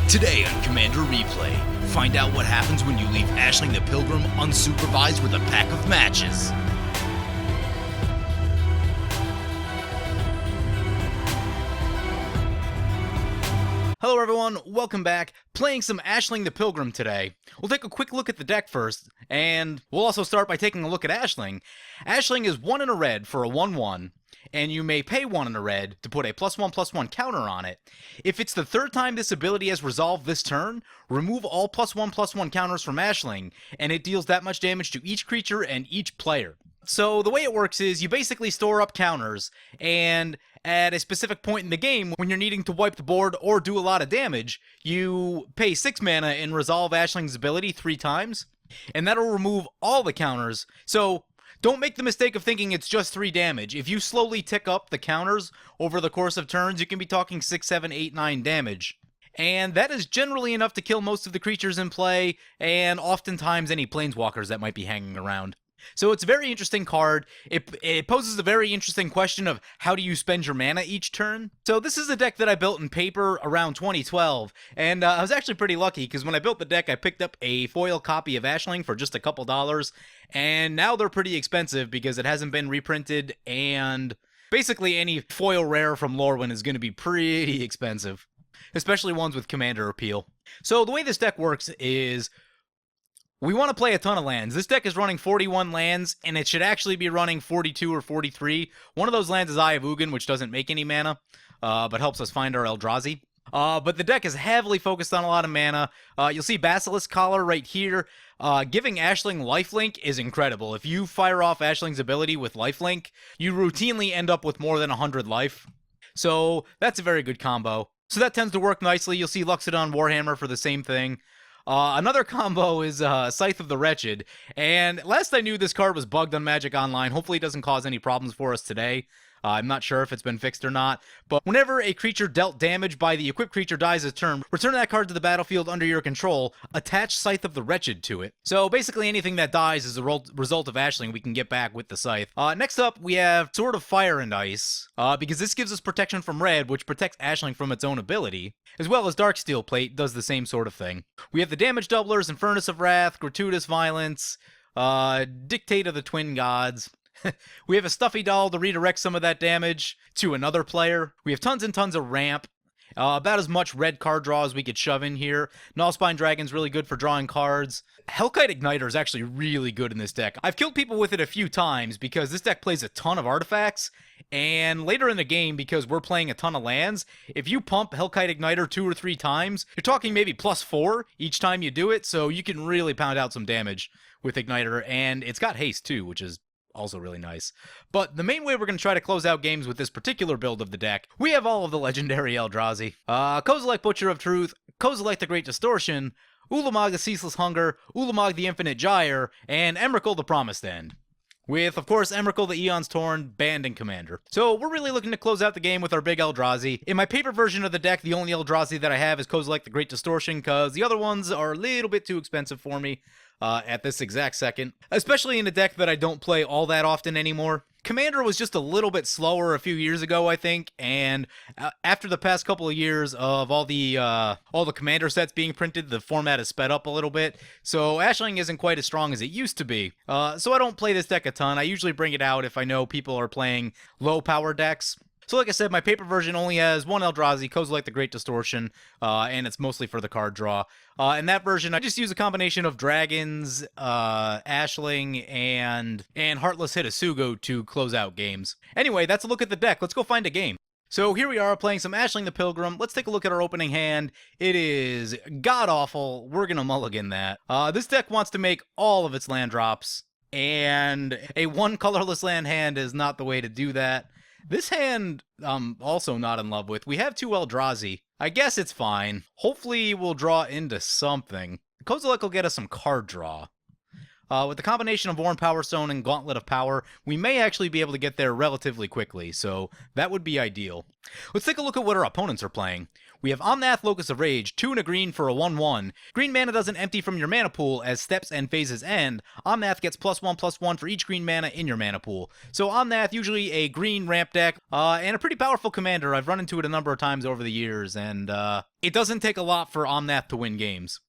Today on Commander Replay, find out what happens when you leave Ashling the Pilgrim unsupervised with a pack of matches. Hello everyone, welcome back. Playing some Ashling the Pilgrim today. We'll take a quick look at the deck first, and we'll also start by taking a look at Ashling. Ashling is 1 in a red for a 1/1, and you may pay 1 in a red to put a +1/+1 counter on it. If it's the third time this ability has resolved this turn, remove all +1/+1 counters from Ashling, and it deals that much damage to each creature and each player. So the way it works is you basically store up counters, and at a specific point in the game, when you're needing to wipe the board or do a lot of damage, you pay 6 mana and resolve Ashling's ability 3 times, and that'll remove all the counters. So don't make the mistake of thinking it's just 3 damage. If you slowly tick up the counters over the course of turns, you can be talking 6, 7, 8, 9 damage. And that is generally enough to kill most of the creatures in play, and oftentimes any planeswalkers that might be hanging around. So it's a very interesting card. It poses a very interesting question of how do you spend your mana each turn. So this is a deck that I built in paper around 2012, and I was actually pretty lucky because when I built the deck I picked up a foil copy of Ashling for just a couple dollars, and now they're pretty expensive because it hasn't been reprinted, and basically any foil rare from Lorwyn is going to be pretty expensive, especially ones with Commander appeal. So the way this deck works is we want to play a ton of lands. This deck is running 41 lands, and it should actually be running 42 or 43. One of those lands is Eye of Ugin, which doesn't make any mana, but helps us find our Eldrazi. But the deck is heavily focused on a lot of mana. You'll see Basilisk Collar right here. Giving Ashling lifelink is incredible. If you fire off Ashling's ability with lifelink, you routinely end up with more than 100 life. So that's a very good combo. So that tends to work nicely. You'll see Luxodon Warhammer for the same thing. Another combo is Scythe of the Wretched, and last I knew this card was bugged on Magic Online. Hopefully it doesn't cause any problems for us today. I'm not sure if it's been fixed or not, but whenever a creature dealt damage by the equipped creature dies a turn, return that card to the battlefield under your control, attach Scythe of the Wretched to it. So basically anything that dies is a result of Ashling we can get back with the Scythe. Next up, we have Sword of Fire and Ice, because this gives us protection from red, which protects Ashling from its own ability, as well as Darksteel Plate does the same sort of thing. We have the damage doublers and Furnace of Wrath, Gratuitous Violence, Dictate of the Twin Gods. We have a Stuffy Doll to redirect some of that damage to another player. We have tons and tons of ramp. About as much red card draw as we could shove in here. Nullspine Dragon's really good for drawing cards. Hellkite Igniter is actually really good in this deck. I've killed people with it a few times because this deck plays a ton of artifacts, and later in the game, because we're playing a ton of lands, if you pump Hellkite Igniter 2 or 3 times, you're talking maybe +4 each time you do it, so you can really pound out some damage with Igniter, and it's got haste too, which is also really nice. But the main way we're going to try to close out games with this particular build of the deck, we have all of the legendary Eldrazi. Kozilek Butcher of Truth, Kozilek the Great Distortion, Ulamog the Ceaseless Hunger, Ulamog the Infinite Gyre, and Emrakul the Promised End. With, of course, Emrakul the Eon's Torn, banned in Commander. So we're really looking to close out the game with our big Eldrazi. In my paper version of the deck, the only Eldrazi that I have is Kozilek the Great Distortion, because the other ones are a little bit too expensive for me at this exact second, especially in a deck that I don't play all that often anymore. Commander was just a little bit slower a few years ago, I think, and after the past couple of years of all the Commander sets being printed, the format has sped up a little bit, so Ashling isn't quite as strong as it used to be. So I don't play this deck a ton. I usually bring it out if I know people are playing low power decks. So like I said, my paper version only has one Eldrazi, Kozilek the Great Distortion, and it's mostly for the card draw. In that version, I just use a combination of Dragons, Ashling, and Heartless Hitasugo to close out games. Anyway, that's a look at the deck. Let's go find a game. So here we are playing some Ashling the Pilgrim. Let's take a look at our opening hand. It is god-awful. We're going to mulligan that. This deck wants to make all of its land drops, and a 1 colorless land hand is not the way to do that. This hand, I'm also not in love with. We have 2 Eldrazi. I guess it's fine. Hopefully we'll draw into something. Kozilek will get us some card draw. With the combination of Worn Power Stone and Gauntlet of Power, we may actually be able to get there relatively quickly, so that would be ideal. Let's take a look at what our opponents are playing. We have Omnath, Locus of Rage, 2 and a green for a 1/1. Green mana doesn't empty from your mana pool as steps and phases end. Omnath gets +1/+1 for each green mana in your mana pool. So Omnath, usually a green ramp deck, and a pretty powerful commander. I've run into it a number of times over the years, and it doesn't take a lot for Omnath to win games.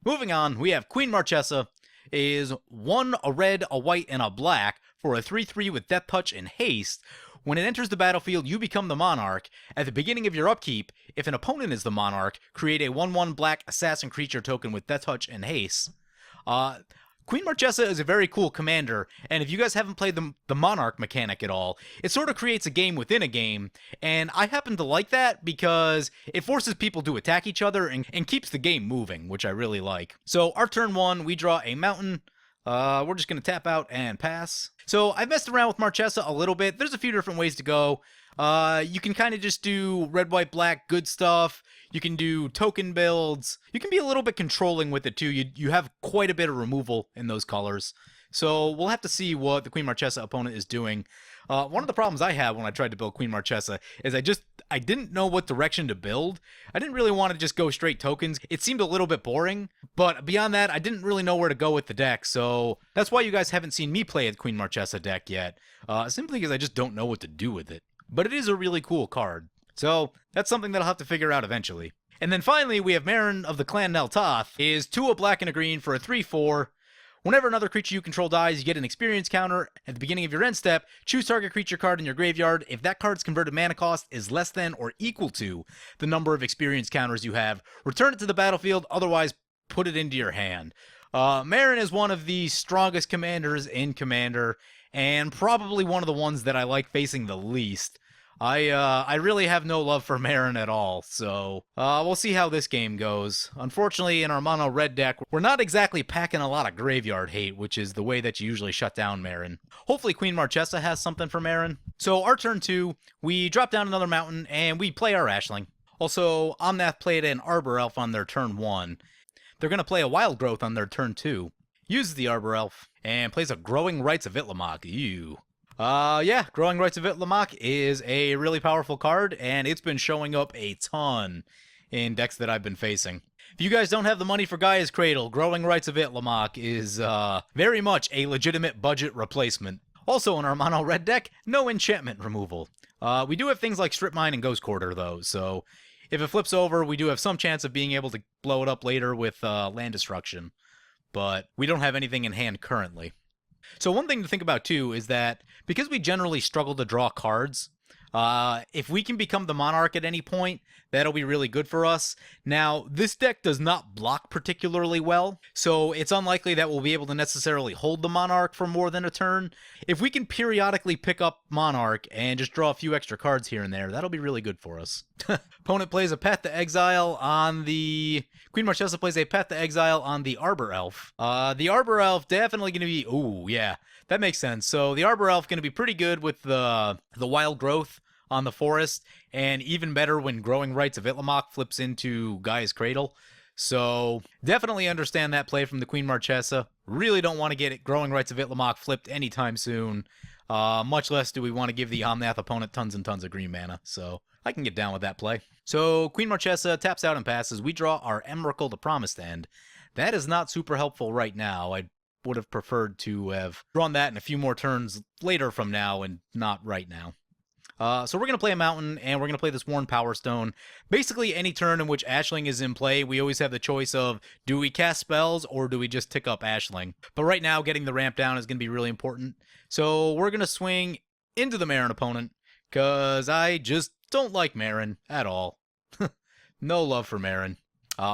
Moving on, we have Queen Marchesa, is 1, a red, a white, and a black for a 3/3 with Death Touch and Haste. When it enters the battlefield, you become the Monarch. At the beginning of your upkeep, if an opponent is the Monarch, create a 1/1 black assassin creature token with Death Touch and Haste. Queen Marchesa is a very cool commander, and if you guys haven't played the Monarch mechanic at all, it sort of creates a game within a game, and I happen to like that because it forces people to attack each other and keeps the game moving, which I really like. So our turn 1, we draw a mountain. We're just going to tap out and pass. So I've messed around with Marchesa a little bit. There's a few different ways to go. You can kind of just do red, white, black, good stuff. You can do token builds. You can be a little bit controlling with it too. You have quite a bit of removal in those colors. So we'll have to see what the Queen Marchesa opponent is doing. One of the problems I had when I tried to build Queen Marchesa is I didn't know what direction to build. I didn't really want to just go straight tokens. It seemed a little bit boring, but beyond that, I didn't really know where to go with the deck, so that's why you guys haven't seen me play a Queen Marchesa deck yet, simply because I just don't know what to do with it. But it is a really cool card, so that's something that I'll have to figure out eventually. And then finally, we have Marin of the Clan Neltoth, is 2 a black and a green for a 3/4. Whenever another creature you control dies, you get an experience counter. At the beginning of your end step, choose target creature card in your graveyard. If that card's converted mana cost is less than or equal to the number of experience counters you have, return it to the battlefield, otherwise put it into your hand. Marin is one of the strongest commanders in Commander, and probably one of the ones that I like facing the least. I really have no love for Marin at all, so we'll see how this game goes. Unfortunately, in our mono red deck, we're not exactly packing a lot of graveyard hate, which is the way that you usually shut down Marin. Hopefully Queen Marchesa has something for Marin. So our turn 2, we drop down another mountain, and we play our Ashling. Also, Omnath played an Arbor Elf on their turn 1. They're going to play a Wild Growth on their turn 2. Uses the Arbor Elf, and plays a Growing Rites of Itlimoc. Ew. Yeah, Growing Rites of Itlimoc is a really powerful card, and it's been showing up a ton in decks that I've been facing. If you guys don't have the money for Gaia's Cradle, Growing Rites of Itlimoc is very much a legitimate budget replacement. Also in our mono red deck, no enchantment removal. We do have things like Strip Mine and Ghost Quarter though, so if it flips over, we do have some chance of being able to blow it up later with land destruction. But we don't have anything in hand currently. So one thing to think about too is that because we generally struggle to draw cards, if we can become the Monarch at any point, that'll be really good for us. Now, this deck does not block particularly well, so it's unlikely that we'll be able to necessarily hold the Monarch for more than a turn. If we can periodically pick up Monarch and just draw a few extra cards here and there, that'll be really good for us. Opponent plays a Path to Exile on the... Queen Marchesa plays a Path to Exile on the Arbor Elf. The Arbor Elf definitely going to be... Ooh, yeah, that makes sense. So the Arbor Elf going to be pretty good with the Wild Growth on the Forest, and even better when Growing Rites of Itlimoc flips into Gaia's Cradle. So definitely understand that play from the Queen Marchesa. Really don't want to get Growing Rites of Itlimoc flipped anytime soon. Much less do we want to give the Omnath opponent tons and tons of green mana. So I can get down with that play. So Queen Marchesa taps out and passes. We draw our Emrakul, the Promised End. That is not super helpful right now. I would have preferred to have drawn that in a few more turns later from now and not right now. So we're going to play a mountain, and we're going to play this Worn Power Stone. Basically, any turn in which Ashling is in play, we always have the choice of, do we cast spells, or do we just tick up Ashling? But right now, getting the ramp down is going to be really important. So we're going to swing into the Marin opponent, because I just don't like Marin at all. No love for Marin.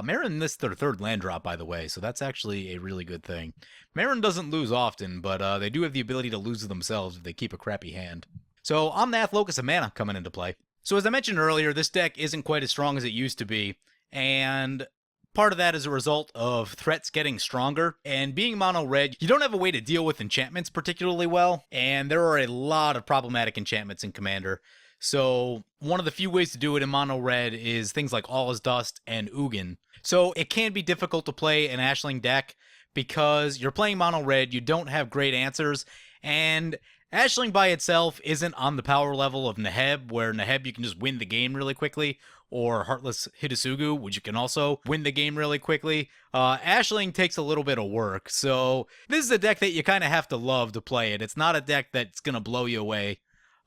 Marin missed their 3rd land drop, by the way, so that's actually a really good thing. Marin doesn't lose often, but they do have the ability to lose themselves if they keep a crappy hand. So Omnath, Locus of Mana coming into play. So as I mentioned earlier, this deck isn't quite as strong as it used to be, and part of that is a result of threats getting stronger, and being mono red, you don't have a way to deal with enchantments particularly well, and there are a lot of problematic enchantments in Commander. So one of the few ways to do it in mono red is things like All is Dust and Ugin. So it can be difficult to play an Ashling deck because you're playing mono red, you don't have great answers, and Ashling by itself isn't on the power level of Neheb, where Neheb you can just win the game really quickly. or Heartless Hitasugu, which you can also win the game really quickly. Ashling takes a little bit of work, so this is a deck that you kind of have to love to play it. It's not a deck that's going to blow you away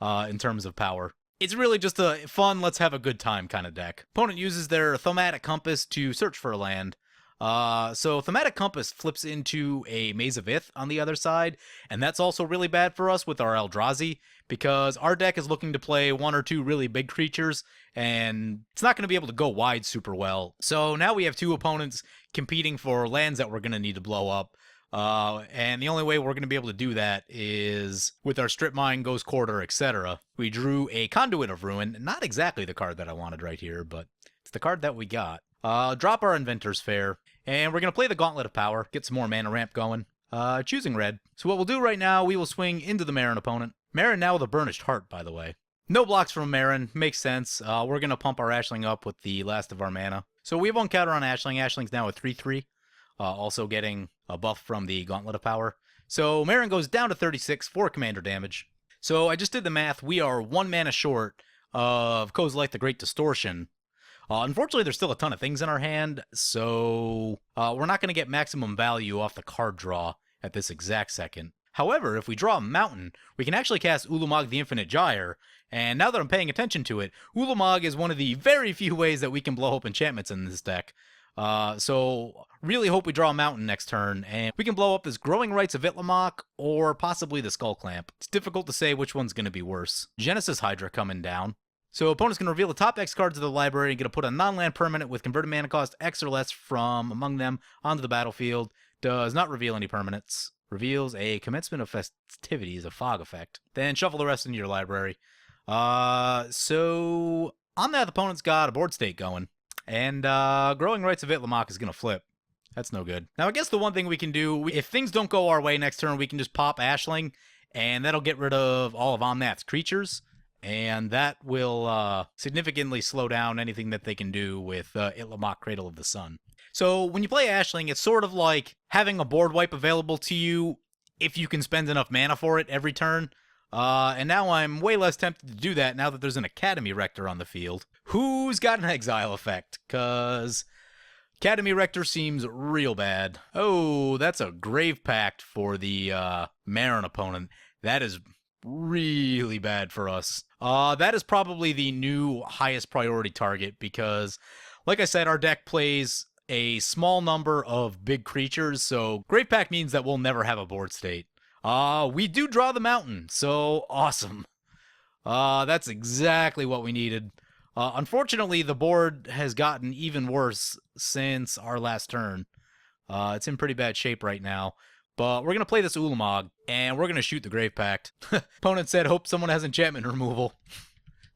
in terms of power. It's really just a fun, let's have a good time kind of deck. Opponent uses their Thematic Compass to search for a land. So Thematic Compass flips into a Maze of Ith on the other side, and that's also really bad for us with our Eldrazi, because our deck is looking to play one or two really big creatures, and it's not going to be able to go wide super well. So now we have two opponents competing for lands that we're going to need to blow up. And the only way we're going to be able to do that is with our Strip Mine, Ghost Quarter, etc. We drew a Conduit of Ruin, not exactly the card that I wanted right here, but it's the card that we got. Drop our Inventor's Fair, and we're going to play the Gauntlet of Power, get some more mana ramp going. Choosing red. So what we'll do right now, we will swing into the Marin opponent. Marin now with a Burnished Heart, by the way. No blocks from Marin, makes sense. We're going to pump our Ashling up with the last of our mana. So we have one counter on Ashling. Ashling's now a 3-3. Also getting a buff from the Gauntlet of Power. So Marin goes down to 36 for commander damage. So I just did the math. We are 1 mana short of Kozilek the Great Distortion. Unfortunately, there's still a ton of things in our hand, so we're not going to get maximum value off the card draw at this exact second. However, if we draw a mountain, we can actually cast Ulamog the Infinite Gyre, and now that I'm paying attention to it, Ulamog is one of the very few ways that we can blow up enchantments in this deck. So really hope we draw a mountain next turn, and we can blow up this Growing Rites of Itlimoc, or possibly the Skull Clamp. It's difficult to say which one's going to be worse. Genesis Hydra coming down. So opponent's going to reveal the top X cards of the library and going to put a non-land permanent with converted mana cost X or less from among them onto the battlefield. Does not reveal any permanents. Reveals a Commencement of Festivities, a fog effect. Then shuffle the rest into your library. So on that, the opponent's got a board state going. And Growing Rites of Itlimoc is going to flip. That's no good. Now, I guess the one thing we can do, if things don't go our way next turn, we can just pop Ashling, and that'll get rid of all of Omnath's creatures. And that will significantly slow down anything that they can do with Itlimoc Cradle of the Sun. So when you play Ashling, it's sort of like having a board wipe available to you if you can spend enough mana for it every turn. And now I'm way less tempted to do that now that there's an Academy Rector on the field. Who's got an exile effect? Because Academy Rector seems real bad. Oh, that's a Grave Pact for the Marin opponent. That is really bad for us. That is probably the new highest priority target because, like I said, our deck plays a small number of big creatures, so Grave Pact means that we'll never have a board state. We do draw the mountain, so awesome. That's exactly what we needed. Unfortunately, the board has gotten even worse since our last turn. It's in pretty bad shape right now. But we're going to play this Ulamog, and we're going to shoot the Grave Pact. Opponent said, hope someone has enchantment removal.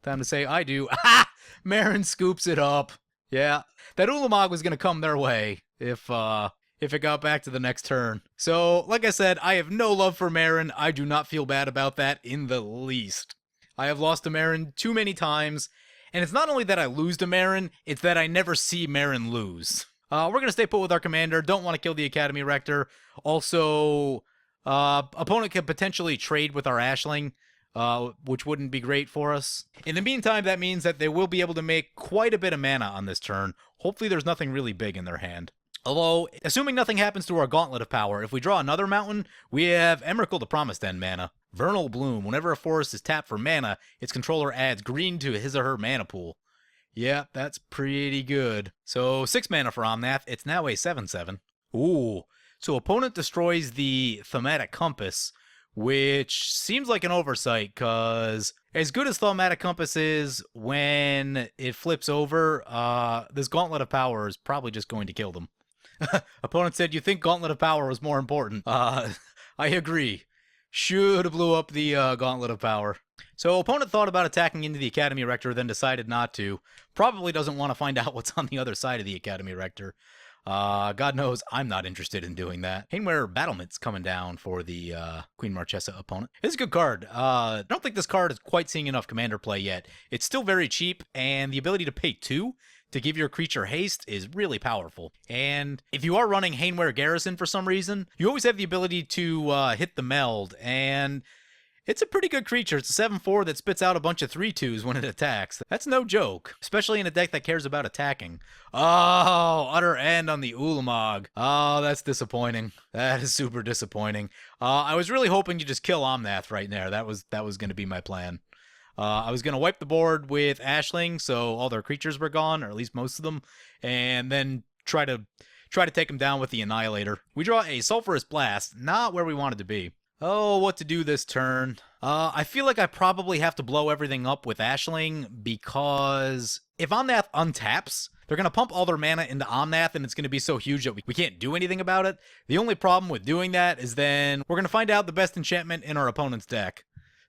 Time to say, I do. Ah! Marin scoops it up. Yeah, that Ulamog was going to come their way if it got back to the next turn. So, like I said, I have no love for Marin. I do not feel bad about that in the least. I have lost to Marin too many times, and it's not only that I lose to Marin, it's that I never see Marin lose. We're going to stay put with our commander. Don't want to kill the Academy Rector. Also, opponent could potentially trade with our Ashling, which wouldn't be great for us. In the meantime, that means that they will be able to make quite a bit of mana on this turn. Hopefully there's nothing really big in their hand. Although, assuming nothing happens to our Gauntlet of Power, if we draw another mountain, we have Emrakul the Promised End mana. Vernal Bloom. Whenever a forest is tapped for mana, its controller adds green to his or her mana pool. Yeah, that's pretty good. So 6 mana for Omnath. It's now a 7/7. Ooh. So opponent destroys the Thematic Compass, which seems like an oversight, because as good as Thematic Compass is, when it flips over, this Gauntlet of Power is probably just going to kill them. Opponent said, you think Gauntlet of Power was more important. I agree. Should have blew up the Gauntlet of Power. So opponent thought about attacking into the Academy Rector, then decided not to. Probably doesn't want to find out what's on the other side of the Academy Rector. God knows I'm not interested in doing that. Hainware Battlement's coming down for the Queen Marchesa opponent. It's a good card. I don't think this card is quite seeing enough commander play yet. It's still very cheap, and the ability to pay 2 to give your creature haste is really powerful. And if you are running Hainware Garrison for some reason, you always have the ability to hit the meld, and It's a pretty good creature. It's a 7/4 that spits out a bunch of 3/2s when it attacks. That's no joke, especially in a deck that cares about attacking. Oh, utter end on the Ulamog. Oh, that's disappointing. That is super disappointing. I was really hoping to just kill Omnath right there. That was going to be my plan. I was going to wipe the board with Ashling, so all their creatures were gone, or at least most of them, and then try to take them down with the Annihilator. We draw a Sulphurous Blast, not where we wanted to be. Oh, what to do this turn? I feel like I probably have to blow everything up with Ashling, because if Omnath untaps, they're going to pump all their mana into Omnath, and it's going to be so huge that we can't do anything about it. The only problem with doing that is then we're going to find out the best enchantment in our opponent's deck.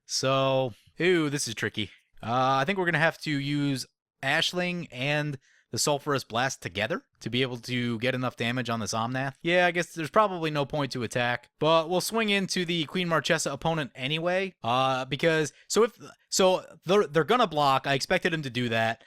So, ooh, this is tricky. I think we're going to have to use Ashling and the Sulphurous Blast together to be able to get enough damage on this Omnath. Yeah, I guess there's probably no point to attack, but we'll swing into the Queen Marchesa opponent anyway, because they're gonna block. I expected him to do that.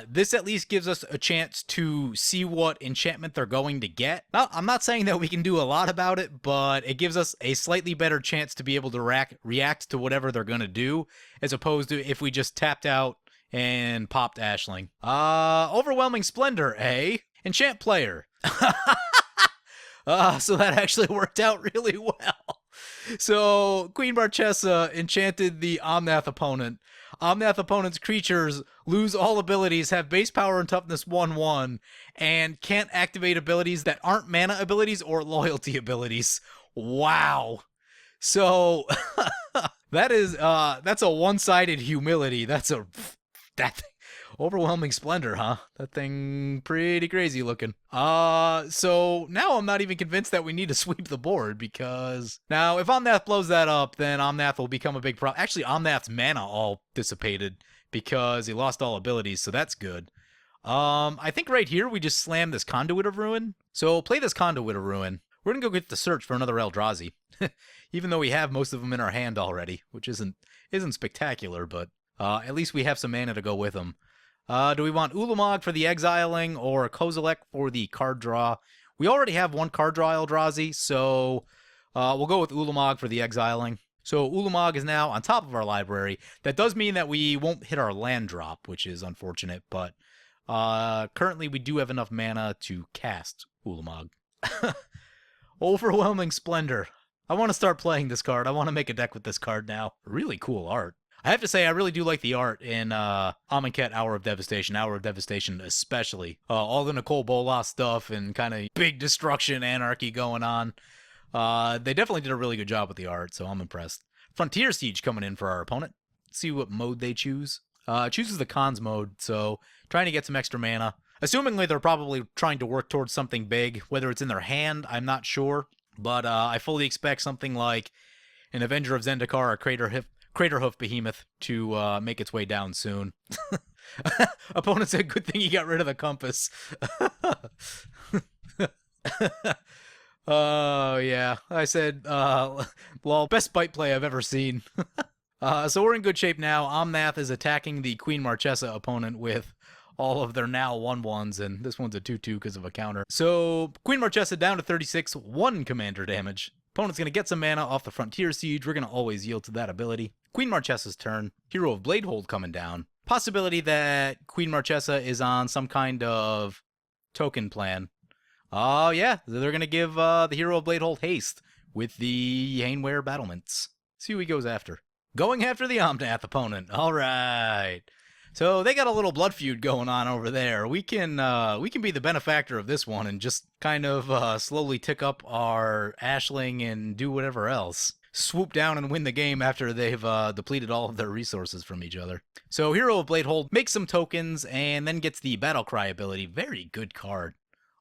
This at least gives us a chance to see what enchantment they're going to get. Now, I'm not saying that we can do a lot about it, but it gives us a slightly better chance to be able to react to whatever they're gonna do, as opposed to if we just tapped out and popped Ashling. Overwhelming Splendor, eh? Enchant player. So that actually worked out really well. So Queen Marchesa enchanted the Omnath opponent. Omnath opponent's creatures lose all abilities, have base power and toughness 1/1, and can't activate abilities that aren't mana abilities or loyalty abilities. Wow. So that's a one-sided humility. That thing, Overwhelming Splendor, huh? That thing pretty crazy looking. So now I'm not even convinced that we need to sweep the board, because now if Omnath blows that up, then Omnath will become a big problem. Actually, Omnath's mana all dissipated because he lost all abilities, so that's good. I think right here we just slam this Conduit of Ruin. So play this Conduit of Ruin. We're gonna go get the search for another Eldrazi, even though we have most of them in our hand already, which isn't spectacular, but at least we have some mana to go with them. Do we want Ulamog for the exiling or Kozilek for the card draw? We already have one card draw Eldrazi, so we'll go with Ulamog for the exiling. So Ulamog is now on top of our library. That does mean that we won't hit our land drop, which is unfortunate, but currently we do have enough mana to cast Ulamog. Overwhelming Splendor. I want to start playing this card. I want to make a deck with this card now. Really cool art. I have to say, I really do like the art in Amonkhet Hour of Devastation especially. All the Nicole Bolas stuff and kind of big destruction anarchy going on. They definitely did a really good job with the art, so I'm impressed. Frontier Siege coming in for our opponent. Let's see what mode they choose. Chooses the cons mode, so trying to get some extra mana. Assumingly, they're probably trying to work towards something big. Whether it's in their hand, I'm not sure. But I fully expect something like an Avenger of Zendikar or Craterhoof Behemoth to make its way down soon. Opponent said, good thing you got rid of the compass. Oh, yeah. I said, well, best bite play I've ever seen. So we're in good shape now. Omnath is attacking the Queen Marchesa opponent with all of their now 1/1s, and this one's a 2/2 because of a counter. So Queen Marchesa down to 36, 1 commander damage. Opponent's going to get some mana off the Frontier Siege. We're going to always yield to that ability. Queen Marchesa's turn. Hero of Bladehold coming down. Possibility that Queen Marchesa is on some kind of token plan. Oh, yeah. They're going to give the Hero of Bladehold haste with the Hainware Battlements. See who he goes after. Going after the Omnath opponent. All right. So they got a little blood feud going on over there. We can be the benefactor of this one and just kind of slowly tick up our Ashling and do whatever else. Swoop down and win the game after they've depleted all of their resources from each other. So Hero of Bladehold makes some tokens and then gets the Battlecry ability. Very good card.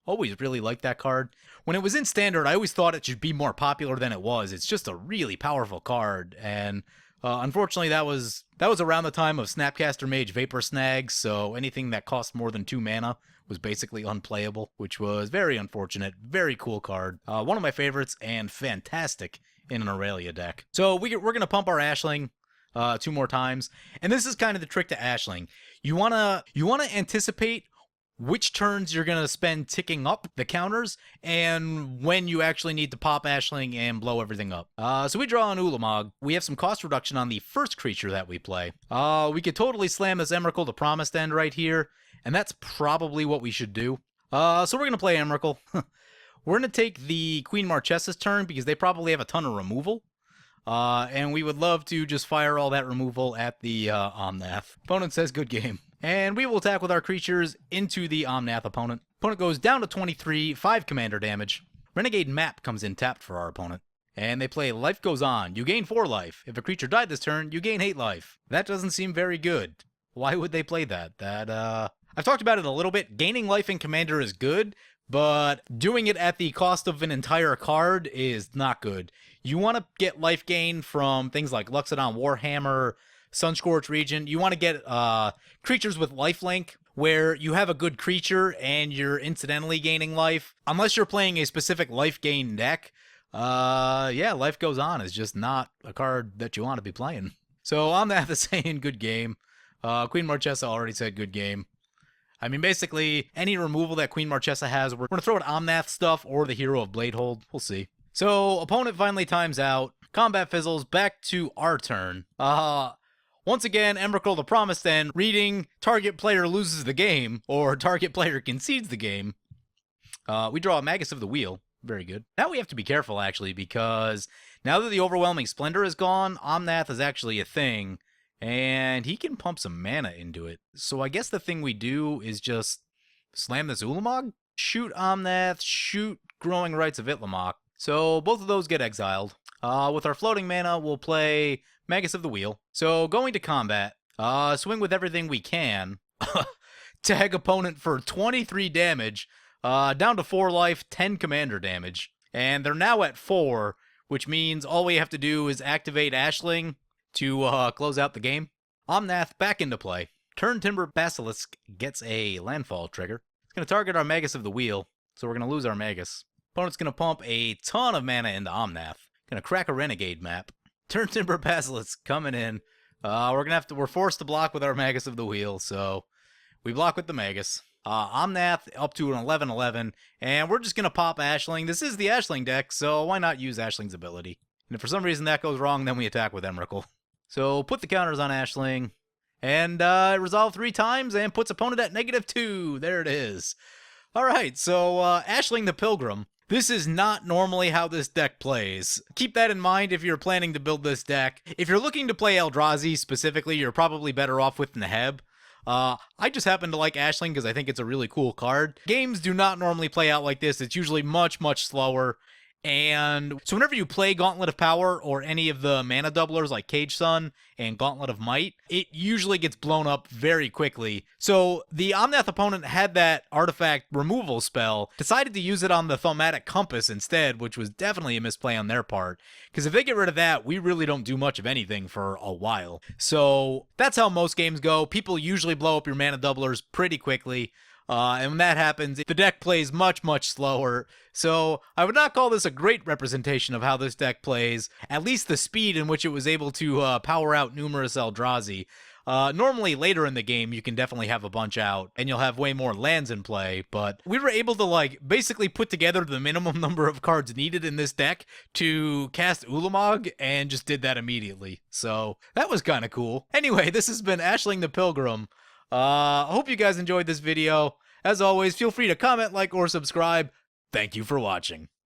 Always really liked that card. When it was in Standard, I always thought it should be more popular than it was. It's just a really powerful card, and unfortunately, that was around the time of Snapcaster Mage Vapor Snags, so anything that cost more than 2 mana was basically unplayable, which was very unfortunate. Very cool card. One of my favorites, and fantastic in an Aurelia deck. So we're going to pump our Ashling 2 more times, and this is kind of the trick to Ashling. You wanna anticipate which turns you're going to spend ticking up the counters, and when you actually need to pop Ashling and blow everything up. So we draw an Ulamog. We have some cost reduction on the first creature that we play. We could totally slam this Emrakul to Promised End right here, and that's probably what we should do. So we're going to play Emrakul. We're going to take the Queen Marchesa's turn because they probably have a ton of removal. And we would love to just fire all that removal at the Omnath. Opponent says good game. And we will attack with our creatures into the Omnath opponent. Opponent goes down to 23, 5 commander damage. Renegade Map comes in tapped for our opponent. And they play Life Goes On. You gain 4 life. If a creature died this turn, you gain 8 life. That doesn't seem very good. Why would they play that? I've talked about it a little bit. Gaining life in commander is good, but doing it at the cost of an entire card is not good. You want to get life gain from things like Luxodon Warhammer, Sunscorched Region. You want to get creatures with lifelink, where you have a good creature and you're incidentally gaining life. Unless you're playing a specific life gain deck, yeah, Life Goes On is just not a card that you want to be playing. So on that, saying good game. Queen Marchesa already said good game. I mean, basically, any removal that Queen Marchesa has, we're going to throw at Omnath stuff or the Hero of Bladehold. We'll see. So, opponent finally times out. Combat fizzles. Back to our turn. Once again, Emrakul the Promised End, reading target player loses the game, or target player concedes the game. We draw a Magus of the Wheel. Very good. Now we have to be careful, actually, because now that the Overwhelming Splendor is gone, Omnath is actually a thing. And he can pump some mana into it. So I guess the thing we do is just slam this Ulamog, shoot Omnath, shoot Growing Rights of Itlamok. So both of those get exiled. With our floating mana, we'll play Magus of the Wheel. So going to combat, swing with everything we can. Tag opponent for 23 damage, down to 4 life, 10 commander damage. And they're now at 4, which means all we have to do is activate Ashling to close out the game. Omnath back into play. Turn Timber Basilisk gets a landfall trigger. It's going to target our Magus of the Wheel, so we're going to lose our Magus. Opponent's going to pump a ton of mana into Omnath. Going to crack a Renegade Map. Turn Timber Basilisk coming in. We're forced to block with our Magus of the Wheel, so we block with the Magus. Omnath up to an 11/11, and we're just going to pop Ashling. This is the Ashling deck, so why not use Ashling's ability? And if for some reason that goes wrong, then we attack with Emrakul. So put the counters on Ashling, and resolve 3 times, and puts opponent at -2. There it is. Alright, so Ashling the Pilgrim. This is not normally how this deck plays. Keep that in mind if you're planning to build this deck. If you're looking to play Eldrazi specifically, you're probably better off with Neheb. I just happen to like Ashling because I think it's a really cool card. Games do not normally play out like this. It's usually much, much slower. And so whenever you play Gauntlet of Power or any of the mana doublers like Cage Sun and Gauntlet of Might, it usually gets blown up very quickly. So the Omnath opponent had that artifact removal spell, decided to use it on the Thaumatic Compass instead, which was definitely a misplay on their part. Because if they get rid of that, we really don't do much of anything for a while. So that's how most games go. People usually blow up your mana doublers pretty quickly. And when that happens, the deck plays much, much slower. So I would not call this a great representation of how this deck plays, at least the speed in which it was able to power out numerous Eldrazi. Normally later in the game, you can definitely have a bunch out, and you'll have way more lands in play, but we were able to, basically put together the minimum number of cards needed in this deck to cast Ulamog, and just did that immediately. So that was kind of cool. Anyway, this has been Ashling the Pilgrim. I hope you guys enjoyed this video. As always, feel free to comment, like, or subscribe. Thank you for watching.